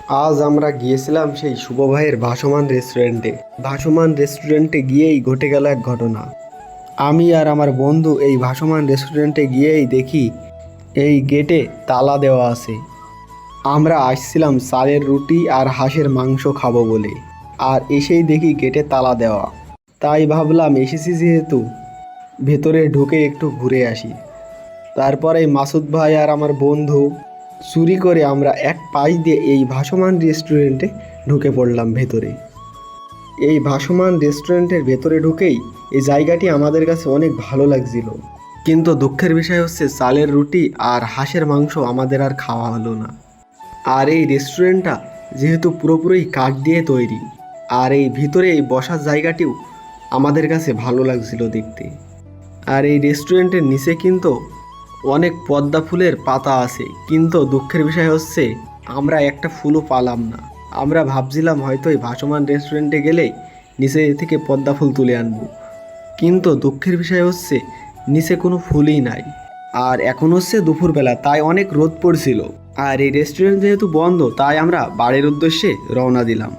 আজ আমরা গিয়েছিলাম সেই শুভ ভাইয়ের ভাসমান রেস্টুরেন্টে। ভাসমান রেস্টুরেন্টে গিয়েই ঘটে গেল এক ঘটনা। আমি আর আমার বন্ধু এই ভাসমান রেস্টুরেন্টে গিয়েই দেখি এই গেটে তালা দেওয়া আছে। আমরা আসছিলাম চালের রুটি আর হাঁসের মাংস খাবো বলে, আর এসেই দেখি গেটে তালা দেওয়া। তাই ভাবলাম এসেছি যেহেতু ভেতরে ঢুকে একটু ঘুরে আসি। তারপরে মাসুদ ভাই আর আমার বন্ধু চুরি করে আমরা এক পাশ দিয়ে এই ভাসমান রেস্টুরেন্টে ঢুকে পড়লাম ভেতরে। এই ভাসমান রেস্টুরেন্টের ভেতরে ঢুকেই এই জায়গাটি আমাদের কাছে অনেক ভালো লাগছিল। কিন্তু দুঃখের বিষয় হচ্ছে চালের রুটি আর হাঁসের মাংস আমাদের আর খাওয়া হলো না। আর এই রেস্টুরেন্টটা যেহেতু পুরোপুরি কাঠ দিয়ে তৈরি, আর এই ভিতরে এই বসার জায়গাটিও আমাদের কাছে ভালো লাগছিল দেখতে। আর এই রেস্টুরেন্টের নিচে কিন্তু অনেক পদ্মা ফুলের পাতা আছে, কিন্তু দুঃখের বিষয় হচ্ছে আমরা একটা ফুলও পালাম না। আমরা ভাবছিলাম হয়তো এই ভাসমান রেস্টুরেন্টে গেলে নিচে থেকে পদ্মা ফুল তুলে আনবো, কিন্তু দুঃখের বিষয় হচ্ছে নিচে কোনো ফুলই নাই। আর এখন হচ্ছে দুপুরবেলা, তাই অনেক রোদ পড়ছিল। আর এই রেস্টুরেন্ট যেহেতু বন্ধ, তাই আমরা বাড়ির উদ্দেশ্যে রওনা দিলাম।